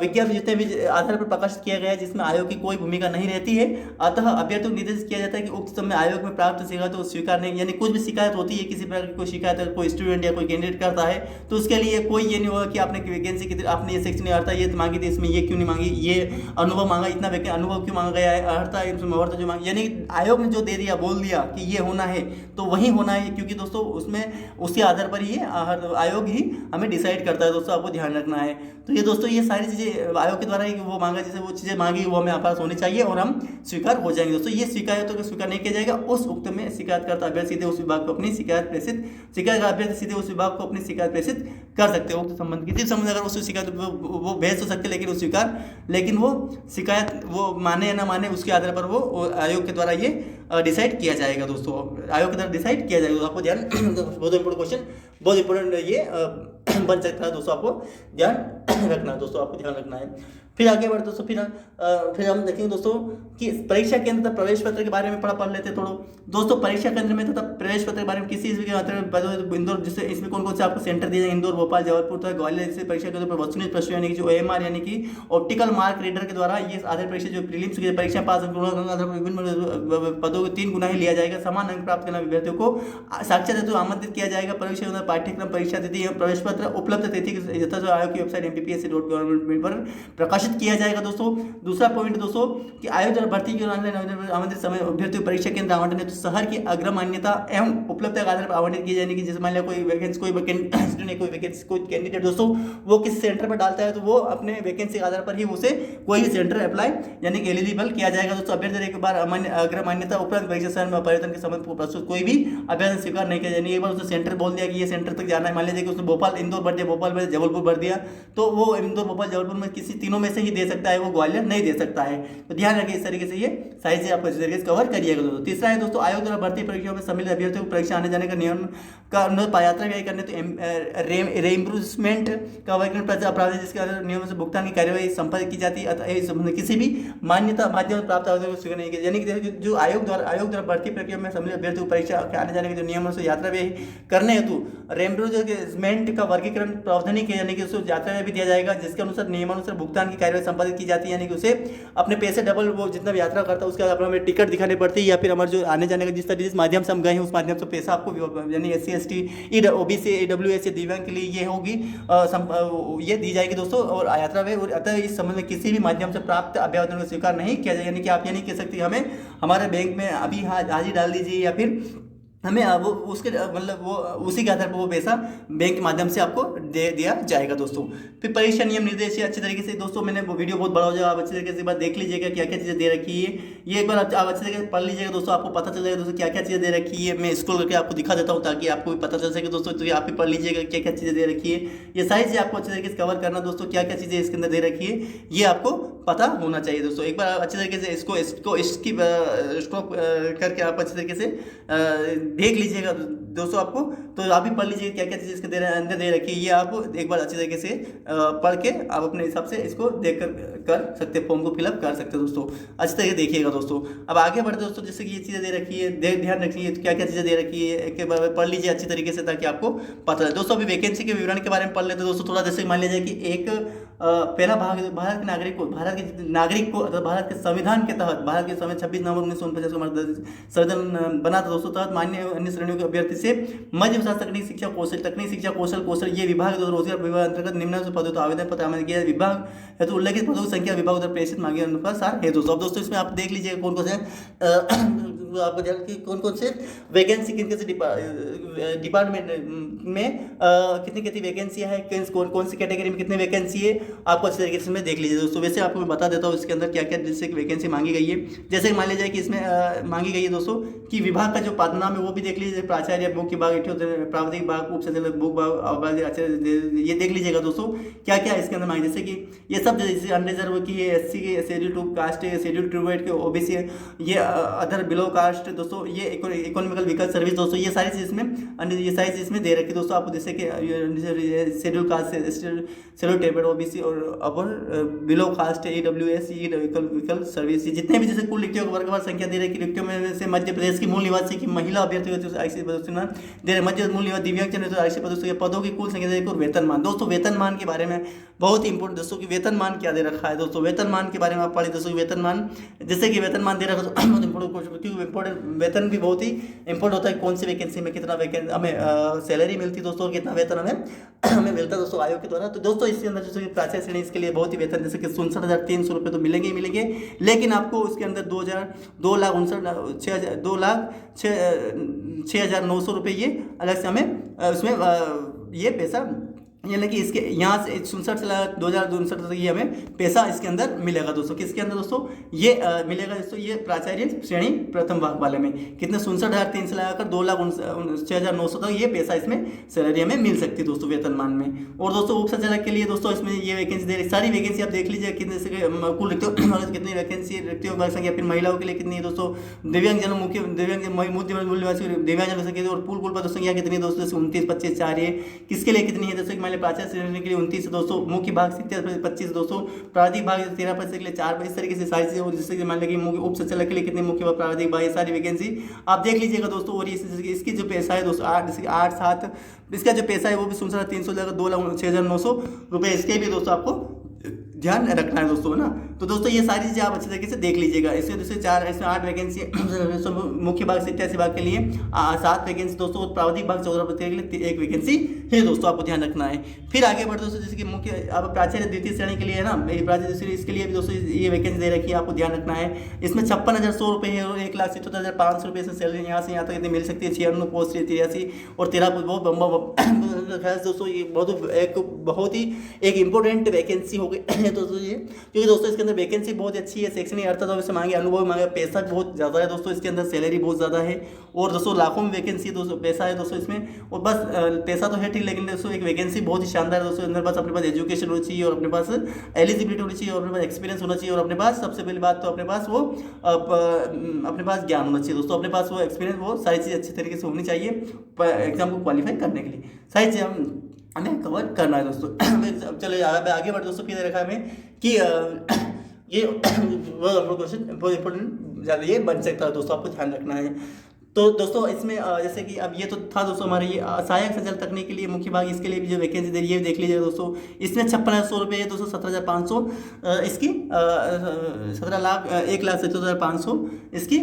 विज्ञापन जितने भी आधार पर प्रकाशित किया गया है जिसमें आयोग की कोई भूमिका नहीं रहती है, अतः अभ्यर्थी को निर्देशित किया जाता है कि उक्त समय आयोग में प्राप्त शिकायत को स्वीकार नहीं, यानी कुछ भी शिकायत होती है किसी प्रकार की कोई शिकायत कोई स्टूडेंट या कोई कैंडिडेट करता है तो उसके लिए कोई ये नहीं होगा कि आपने वैकेंसी की आपने ये सेक्शन अर्थ ये मांगी थी इसमें ये क्यों नहीं मांगी, ये अनुभव मांगा, इतना अनुभव क्यों मांगा गया है, अर्थ जो मांगा, यानी आयोग ने जो दे दिया बोल दिया कि ये होना है तो वही होना है, क्योंकि दोस्तों उसमें उसके आधार पर ही आयोग ही हमें डिसाइड करता है दोस्तों, आपको ध्यान रखना है। तो ये दोस्तों ये सारी चीज़ें आयोग के द्वारा ही वो मांगा, जैसे वो चीज़ें मांगी वो हमें पास होनी चाहिए और हम स्वीकार हो जाएंगे दोस्तों। ये शिकायतों को स्वीकार नहीं किया जाएगा, उस उक्त में शिकायतकर्ता अभ्यर्थी सीधे उस विभाग को अपनी शिकायत प्रेषित कर सकते हो। संबंध किसी भी संबंध अगर उस शिकायत वो भेज तो सकते, लेकिन वो स्वीकार लेकिन वो शिकायत वो माने या ना माने उसके आधार पर वो आयोग के द्वारा ये डिसाइड किया जाएगा दोस्तों, आयोग के द्वारा डिसाइड किया जाएगा। आपको ध्यान बहुत इंपॉर्टेंट क्वेश्चन, बहुत इंपॉर्टेंट ये बन सकता है दोस्तों, आपको ध्यान रखना है दोस्तों, आपको ध्यान रखना है। फिर आगे बढ़ते दोस्तों, फिर हम देखेंगे दोस्तों कि परीक्षा केंद्र तथा प्रवेश पत्र के बारे में पढ़ लेते हैं थोड़ा दोस्तों। परीक्षा केंद्र में तथा प्रवेश पत्र के बारे में किसी इंदौर, जिससे इसमें कौन कौन से आपको सेंटर दिए जाएंगे, इंदौर, भोपाल, जबलपुर तथा ग्वालियर जैसे परीक्षा केंद्र पर वस्तुनिष्ठ प्रश्न यानी कि जो OMR यानी कि ऑप्टिकल मार्क रीडर के द्वारा ये आधार परीक्षा जो प्रीलिम्स की परीक्षा पास विभिन्न पदों को 3 गुना ही लिया जाएगा। समान अंक प्राप्त करने अभ्यर्थियों को साक्षात हेतु आमंत्रित किया जाएगा। परीक्षा पाठ्यक्रम परीक्षा तिथि एवं प्रवेश पत्र उपलब्ध तिथि यथा आयोग की वेबसाइट MPPSC.gov.in पर प्रकाशित किया जाएगा दोस्तों। दूसरा पॉइंट दोस्तों कि आयोग द्वारा भर्ती के ऑनलाइन आमंत्रित समय अभ्यर्थियों परीक्षा केंद्र आवंटन है तो शहर की अग्रमान्यता एवं उपलब्धता के आधार पर आवंटित की जाने की, जैसे मान लिया कोई वैकेंसी कोई कैंडिडेट दोस्तों वो किस सेंटर पर डालता है तो वो अपने वैकेंसी के आधार पर ही उसे कोई भी सेंटर अप्लाई यानी कि एलिजिबल किया जाएगा दोस्तों। अभ्यर्थी एक बार अग्रमान्यता उपलब्ध परीक्षा शहर में पर्यटन के संबंध प्रस्तुत कोई भी अभ्यर्थी स्वीकार नहीं किया जाएगा। एक बार उसने सेंटर बोल दिया कि ये सेंटर तक जाना है, मान लीजिए कि उसने भोपाल इंदौर भर दिया, भोपाल में जबलपुर भर दिया तो वो इंदौर भोपाल जबलपुर में किसी तीनों में से ही दे सकता है, वो ग्वालियर नहीं दे सकता है। तो ध्यान रखिए इस तरीके से ये सारी चीजें आपको इस तरीके से कवर करिएगा दोस्तों। तीसरा है दोस्तों आयोग द्वारा भर्ती परीक्षाओं में सम्मिलित अभ्यर्थियों को परीक्षा आने जाने का नियम का यात्रा व्यय करने तो रेइम्बर्समेंट का वर्गीकरण अपराध जिसके नियमों से भुगतान की कार्यवाही संपादित की जाती है, अतः किसी भी मान्यता माध्यम प्राप्त आवेदन को स्वीकार नहीं किया, यानी कि जो आयोग द्वारा भर्ती प्रक्रिया में सम्मिलित अभ्यर्थियों को परीक्षा आने जाने के जो नियमों से यात्रा व्यय करने हेतु रेइम्बर्समेंट का वर्गीकरण प्रावधान किया, यानी कि उसको यात्रा व्यय भी दिया जाएगा जिसके अनुसार नियमानुसार भुगतान की कार्यवाही संपादित की जाती है, यानी कि उसे अपने पैसे डबल वो जितना भी यात्रा करता है उसके बाद हमें टिकट दिखानी पड़ती है या फिर हमारे जो आने जाने का जिस माध्यम से हम गए हैं उस माध्यम से पैसा आपको यानी SC ST OBC AWS दिव्यांग के लिए ये होगी ये दी जाएगी दोस्तों और यात्रा व्यय। और अतः इस संबंध में किसी भी माध्यम से प्राप्त अभ्यावेदन को स्वीकार नहीं किया जाए, यानी कि आप ये नहीं कह सकते हमें हमारे बैंक में अभी हाजिर डाल दीजिए या फिर हमें वो उसके मतलब वो उसी के आधार पर वो पैसा बैंक के माध्यम से आपको दे दिया जाएगा दोस्तों। फिर परीक्षा नियम निर्देश अच्छी तरीके से दोस्तों मैंने वो वीडियो बहुत बड़ा हो जाएगा, आप अच्छी तरीके से बात देख लीजिएगा क्या क्या चीज़ें दे रखी है, ये एक बार आप अच्छी तरीके से पढ़ लीजिएगा दोस्तों, आपको पता चल जाएगा दोस्तों क्या क्या चीज़ें दे रखी है। मैं स्क्रॉल करके आपको दिखा देता हूँ ताकि आपको भी पता चल सके दोस्तों, तो आप भी पढ़ लीजिएगा क्या क्या चीज़ें दे रखी है। ये सारी चीज़ें आपको अच्छी तरीके से कवर करना दोस्तों, क्या क्या चीज़ें इसके अंदर दे रखी है ये आपको पता होना चाहिए दोस्तों। एक बार अच्छी तरीके से इसको इसकी स्टॉप करके आप अच्छी तरीके से देख लीजिएगा दोस्तों आपको, तो आप भी पढ़ लीजिए क्या क्या चीज़ इसके अंदर दे रखी है, ये आप एक बार अच्छी तरीके से पढ़ के आप अपने हिसाब से इसको देख कर सकते हैं, फॉर्म को फिलअप कर सकते हैं दोस्तों। अच्छी तरीके देखिएगा दोस्तों। अब आगे बढ़ते दोस्तों, जैसे कि ये चीज़ें दे रखी है, ध्यान रखिए क्या क्या चीज़ें दे रखी है, एक बार पढ़ लीजिए अच्छी तरीके से ताकि आपको पता चले दोस्तों। अभी वैकेंसी के विवरण के बारे में पढ़ लेते हैं दोस्तों थोड़ा। जैसे मान लीजिए कि एक पहला भाग भारत के नागरिक को भारत के संविधान के तहत, भारत के संविधान 26 नवंबर 1949 को संविधान बना था दोस्तों, तहत मान्य अन्य श्रेणियों के अभ्यर्थी से मध्य विभाग तकनीक शिक्षा कौशल ये विभाग रोजगार विभाग अंतर्गत निम्न पदों तो आवेदन पत्र आवेदन किया। विभाग हेतु उल्लेखित पदों की संख्या विभाग उधर प्रेषित मांगे अनुसार है दोस्तों। अब दोस्तों इसमें आप देख लीजिए कौन कौन से आपको जान कि कौन कौन से वैकेंसी किन किन से डिपार्टमेंट में कितनी कितनी वैकेंसियाँ हैं, कौन कौन सी कैटेगरी में कितनी वैकेंसी है, आपको अच्छी तरीके से मैं देख लीजिए दोस्तों। वैसे आपको मैं बता देता हूँ इसके अंदर क्या क्या जिससे वैकेंसी मांगी गई है। जैसे मान लीजिए कि इसमें मांगी गई है दोस्तों कि विभाग का जो पदनाम है वो भी देख लीजिए, प्राचार्य, मुख्य विभाग, प्रावधिक विभाग, उप संचालक, भूख विभाग, ये देख लीजिएगा दोस्तों क्या क्या इसके अंदर मांगे। जैसे कि ये सब जैसे अनरिजर्व की है, एससी के, शेड्यूल टू कास्ट है, शेड्यूल ट्राइब के, ओबीसी है, ये अदर बिलो कास्ट दोस्तों, ये इकोनॉमिकल व्हीकल सर्विस दोस्तों, ये सारी चीज इसमें ये सारी चीज इसमें दे रखी दोस्तों आपको। जैसे कि schedule caste, schedule tribe, OBC और upper below caste, EWS, vehicle service, जितने भी जैसे कुल रिक्तियों का वर्गवार संख्या दे रखी। रिक्तियों में से मध्य प्रदेश की मूल निवासी की महिला अभ्यर्थियों दे रहे, मध्य मूल निवासी दिव्यांग आरक्षित पदों की कुल संख्या दे रखी और वेतनमान दोस्तों। वेतनमान के बारे में बहुत ही इंपॉर्टेंट दोस्तों कि वेतनमान क्या दे रखा है दोस्तों। वेतनमान के बारे में आप पढ़े दोस्तों। वेतनमान जैसे कि वेतनमान दे रखा है इंपॉर्टेंट, वेतन भी बहुत ही इंपॉर्टेंट होता है, कौन सी वैकेंसी में कितना हमें सैलरी मिलती है दोस्तों, कितना वेतन हमें मिलता है दोस्तों आयोग के द्वारा। तो दोस्तों इसके अंदर जैसे प्राचार्य श्रेणी इसके लिए बहुत ही वेतन, जैसे कि 67,300 रुपये तो मिलेंगे ही मिलेंगे, लेकिन आपको उसके अंदर 2,06,900 रुपये ये अलग से हमें उसमें ये पैसा, यानी कि इसके यहाँ से 67 से 2,059 तक ये हमें पैसा इसके अंदर मिलेगा दोस्तों। किसके अंदर दोस्तों ये मिलेगा दोस्तों, ये प्राचार्य श्रेणी प्रथम भाग वाले में कितने 67,300 लगाकर 2,06,900 तक ये पैसा इसमें सैलरी हमें मिल सकती है दोस्तों वेतनमान में। और दोस्तों उप संचालक के लिए दोस्तों इसमें ये वैकेंसी दे रही, सारी वैकेंसी आप देख लीजिए कितने से कुल कितनी वैकेंसी, रिक्तियों की संख्या, फिर महिलाओं के लिए कितनी है दोस्तों, दिव्यांगजनों मुख्य मूल निवासी दिव्यांगजनों की संख्या और कुल पदों संख्या कितनी है दोस्तों, 29, 25, 4 ये किसके लिए कितनी है जैसे प्राचार्य श्रेणी के लिए 29 दोस्तों, मुख्य भाग 25 दोस्तों, प्रावधिक भाग 13% के लिए 4, इस तरीके से सारी चीजें। और जिससे मान लीजिए उप संचालक के लिए कितने मुख्य प्रावधिक भाग, ये सारी वैकेंसी आप देख लीजिएगा दोस्तों। और इसकी जो पैसा है दोस्तों 8-7 इसका जो पैसा है वो भी 67,300 लगाकर 2,06,900 रुपये, इसके भी दोस्तों आपको ध्यान रखना है दोस्तों, है ना। तो दोस्तों ये सारी चीज़ें आप अच्छे तरीके से देख लीजिएगा। इसमें दोस्तों 8 वैकेंसी मुख्य भाग 87 भाग के लिए 7 वैकेंसी दोस्तों, प्रावधिक भाग 14% के लिए 1 वैकेंसी है दोस्तों, आपको ध्यान रखना है। फिर आगे बढ़ते दोस्तों, जैसे कि मुख्य आप प्राचार्य द्वितीय श्रेणी के लिए है ना, प्राचार्य इसके लिए भी दोस्तों ये वैकेंसी दे रखी है, आपको ध्यान रखना है। इसमें 56,100 रुपये है और 1,77,500 रुपये से सैलरी यहाँ से यहाँ तक इतनी मिल सकती है। 96 पोस्ट 83 और 13 बहुत दोस्तों, ये बहुत ही एक इंपॉर्टेंट वैकेंसी हो गई दोस्तों ये, क्योंकि दोस्तों इसके अंदर वैकेंसी बहुत अच्छी है, शैक्षणिक अर्थता से मांगे, अनुभव मांगे, पैसा बहुत ज़्यादा है दोस्तों, इसके अंदर सैलरी बहुत ज़्यादा है और दोस्तों लाखों में वैकेंसी दोस्तों, पैसा है दोस्तों इसमें। और बस पैसा तो है ठीक, लेकिन दोस्तों एक वैकेंसी बहुत ही शानदार है दोस्तों। अंदर बस अपने पास एजुकेशन होनी चाहिए और अपने पास एलिजिबिलिटी होनी चाहिए और अपने पास एक्सपीरियंस होना चाहिए और अपने पास सबसे पहली बात तो अपने पास वो अपने पास ज्ञान होना चाहिए दोस्तों, अपने पास वो एक्सपीरियंस, वो सारी चीज़ अच्छी तरीके से होनी चाहिए एग्जाम को क्वालिफाई करने के लिए, सारी चीज़ हमें कवर करना है दोस्तों। चलो आगे बढ़ दोस्तों, फिर देखा हमें कि ये क्वेश्चन बहुत इंपॉर्टेंट ये बन सकता है दोस्तों, आपको ध्यान रखना है। तो दोस्तों इसमें जैसे कि अब ये तो था दोस्तों हमारे ये सहायक संचालक तकनीक के लिए मुख्य भाग, इसके लिए भी जो वैकेंसी दे रही है देख लीजिए दोस्तों। इसमें 56,100 रुपये है दोस्तों, 17,500 इसकी 1,70,500 इसकी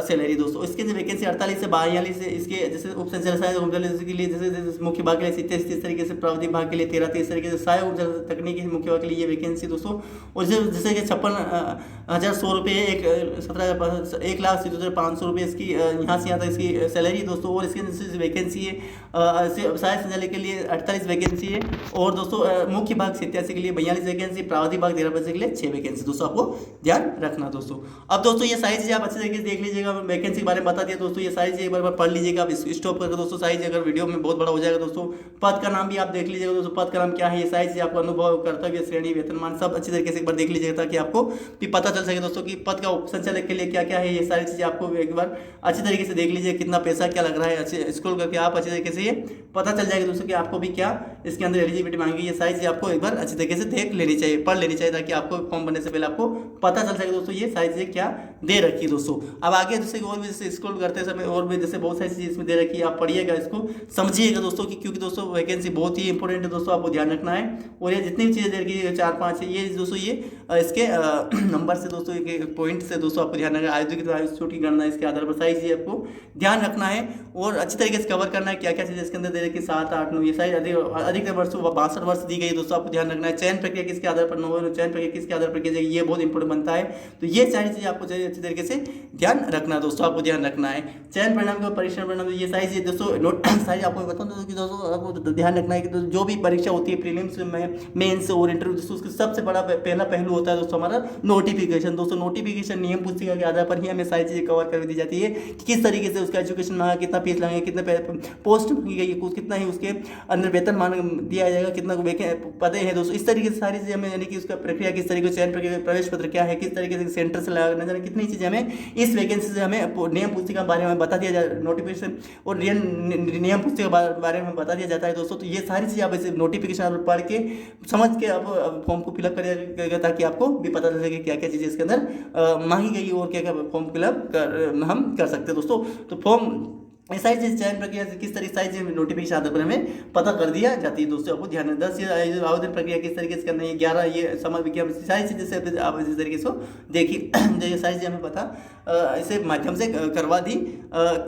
सैलरी दोस्तों। इसके जो वैकेंसी 48 से 42 से इसके जैसे उप संचालक सहायक के लिए जैसे मुख्य भाग के लिए 27 तरीके से, प्रावधिक भाग के लिए 13 तरीके से, सहायक उप तकनीकी मुख्य भाग के लिए ये वैकेंसी दोस्तों। और जैसे कि 56,100 रुपये 1,70,500 रुपये इसकी यहाँ से इसकी सैलरी दोस्तों। और इसके वैकेंसी है सहायक संचालक के लिए 48 वैकेंसी है और दोस्तों मुख्य भाग 87 के लिए 42 वैकेंसी, प्रावधिक भाग 13% के लिए 6 वैकेंसी दोस्तों, आपको ध्यान रखना दोस्तों। अब दोस्तों ये सारी चीज़ें आप अच्छे तरीके से देख लीजिएगा, वैकेंसी के बारे में बता दिया दोस्तों, ये सारी चीज़ें एक बार पढ़ लीजिएगा आप स्टॉप करके दोस्तों। सारी चीज़ अगर वीडियो में बहुत बड़ा हो जाएगा दोस्तों, पद का नाम भी आप देख लीजिएगा दोस्तों, पद का नाम क्या है, ये सारी चीज़ आपको अनुभव, कर्तव्य, श्रेणी, वेतनमान सब अच्छी तरीके से एक बार देख लीजिएगा ताकि आपको भी पता चल सके दोस्तों कि पद का उप संचालक के लिए क्या क्या है, ये सारी चीज़ें आपको एक बार अच्छी तरीके से देख लीजिए कितना पैसा क्या लग रहा है, अच्छे स्क्रॉल करके आप अच्छे तरीके से ये पता चल जाएगा दोस्तों कि आपको भी क्या इसके अंदर एलिजिबिलिटी मांगी, ये सारी चीज़ आपको एक बार अच्छे तरीके से देख लेनी चाहिए, पढ़ लेनी चाहिए, ताकि आपको फॉर्म भरने से पहले आपको पता चल सके दोस्तों ये सारी चीज़ें क्या दे रखी है दोस्तों। अब आगे जैसे और भी जैसे स्क्रॉल करते समय और भी जैसे बहुत सारी चीज़ इसमें दे रखी है, आप पढ़िएगा इसको, समझिएगा दोस्तों कि क्योंकि दोस्तों वैकेंसी बहुत ही इंपॉर्टेंट है दोस्तों, आपको ध्यान रखना है। और ये जितनी भी चीज़ें दे रखी है 4-5 है, ये दोस्तों ये इसके नंबर से दोस्तों पॉइंट से दोस्तों आपको ध्यान रखना है। आयु छूट की गणना इसके आधार पर सारी चीज़ें आपको ध्यान रखना है और अच्छी तरीके से कवर करना है। क्या क्या चीज़ें इसके अंदर दे रखी है 7, 8, 9 ये सारी अधिक वर्ष 62 वर्ष दी गई दोस्तों, आपको ध्यान रखना है। चयन प्रक्रिया किसके आधार पर चयन प्रक्रिया किसके आधार पर की जाएगी, ये बहुत इंपॉर्टेंट बनता है। तो ये सारी चीज़ें आपको अच्छी तरीके से ध्यान रखना है दोस्तों, आपको ध्यान रखना है। चयन परिणाम का परीक्षण परिणाम, ये सारी चीज़ें दोस्तों नोट सारी आपको बताऊँ दोस्तों आपको ध्यान रखना है कि जो भी परीक्षा होती है प्रीलिम्स में, मेंस और इंटरव्यू दोस्तों, उसका सबसे बड़ा पहला पहलू होता है दोस्तों हमारा नोटिफिकेशन। दोस्तों नोटिफिकेशन नियम पुस्तिका के आधार पर ही हमें सारी चीज़ें कवर कर दी जाती है कि किस तरीके से उसका एजुकेशन मांगा, कितना फीस लगेगा, कितने पोस्ट मांगी गई है, कितना ही उसके अंदर वेतन मान दिया जाएगा, कितना पदे हैं दोस्तों, इस तरीके से सारी चीज़ें हमें, यानी कि उसका प्रक्रिया किस तरीके से, चयन प्रक्रिया, प्रवेश पत्र क्या है, किस तरीके से सेंटर से लगाना जाना, कितनी चीज़ें हमें इस वैकेंसी से हमें नियम पुस्तिका के बारे में बता दिया जाए, नोटिफिकेशन और नियम पुस्तिका के बारे में बता दिया जाता है दोस्तों। तो ये सारी चीज़ें आप इसे नोटिफिकेशन पढ़ के समझ के आप फॉर्म को फिलअप करिएगा, ताकि आपको भी पता चल सके क्या क्या चीज़ें इसके अंदर मांगी गई और क्या क्या फॉर्म फिलअप हम कर सकते हैं दोस्तों। तो फॉर्म ये सारी चीज़ चयन प्रक्रिया से किस तरीके सारी चीज़ नोटिफिकेशन आधार पर हमें पता कर दिया जाती है दोस्तों, आपको ध्यान है। 10 ये आवेदन प्रक्रिया किस तरीके से करना है, 11 ये समर विज्ञापन, सारी चीज़ें से आप इसी तरीके से देखिए ये सारी चीज़ें हमें पता इसे माध्यम से करवा दी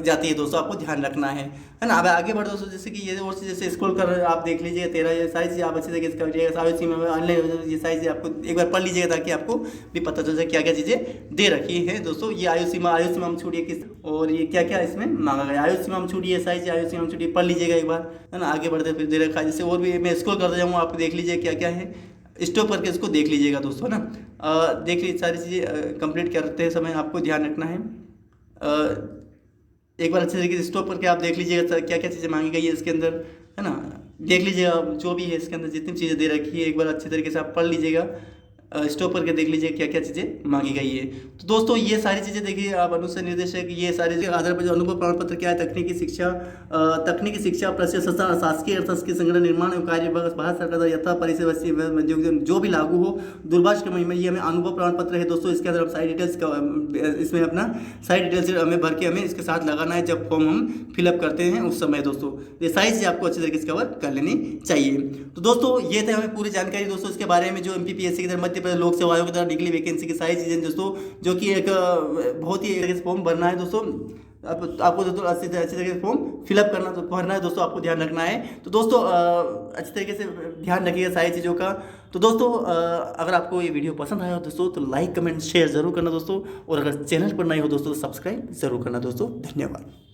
जाती है दोस्तों, आपको ध्यान रखना है ना। अब आगे बढ़ो दोस्तों, जैसे कि ये और चीज़ जैसे स्क्रॉल कर आप देख लीजिए 13 ये सारी चीज़ आप अच्छी तरीके से करिएगा, आयु सीमा में ऑनलाइन ये सारी चीज़ आपको एक बार पढ़ लीजिएगा, ताकि आपको भी पता चल जाए क्या क्या चीज़ें दे रखी है दोस्तों। ये आयु सीमा हम छूटिए किस, और ये क्या क्या इसमें मांगा गया, आयु सीमा हम छूटिए सारी चीज़ आयु सीमा हम छूटिए पढ़ लीजिएगा एक बार, है ना। आगे बढ़ते फिर दे रखा है, जैसे और भी मैं स्क्रॉल करता जाऊँगा, आप देख लीजिए क्या क्या है, स्टॉप करके इसको देख लीजिएगा दोस्तों, है ना। देख लीजिए सारी चीज़ें कंप्लीट करते समय आपको ध्यान रखना है। एक बार अच्छे तरीके से स्टॉप करके आप देख लीजिएगा क्या क्या चीज़ें मांगी गई है इसके अंदर, है ना। देख लीजिएगा जो भी है इसके अंदर जितनी चीज़ें दे रखी है, एक बार अच्छे तरीके से आप पढ़ लीजिएगा, स्टॉप करके देख लीजिए क्या क्या चीज़ें मांगी गई है। तो दोस्तों ये सारी चीज़ें देखिए आप अनुसार निर्देशक ये सारी आधार पर जो अनुभव प्रमाण पत्र क्या है, तकनीकी शिक्षा प्रशिक्षण शासकीय अर्थशास्त्रीय संगठन निर्माण एवं कार्य भारत सरकार द्वारा यथा परिषद जो भी लागू हो दूरभाष के महीने में, ये हमें अनुभव प्रमाण पत्र है दोस्तों। इसके अंदर हम सारी डिटेल्स इसमें अपना सारी डिटेल्स हमें भर के हमें इसके साथ लगाना है जब फॉर्म हम फिलअप करते हैं उस समय दोस्तों। ये सारी चीज़ आपको अच्छे तरीके से कवर कर लेनी चाहिए। तो दोस्तों ये थे हमें पूरी जानकारी दोस्तों इसके बारे में, जो MPPSC की तरफ मध्य प्रदेश लोक सेवा आयोग की तरफ निकली वैकेंसी की सारी चीज़ें दोस्तों, जो कि एक बहुत ही फॉर्म भरना है दोस्तों। आपको दोस्तों अच्छे तरीके से फॉर्म फिलअप भरना है दोस्तों, आपको ध्यान रखना है। तो दोस्तों अच्छे तरीके से ध्यान रखिएगा सारी चीज़ों का। तो दोस्तों अगर आपको ये वीडियो पसंद आया हो दोस्तों तो लाइक कमेंट शेयर जरूर करना दोस्तों, और अगर चैनल पर नए हो दोस्तों तो सब्सक्राइब जरूर करना दोस्तों। धन्यवाद।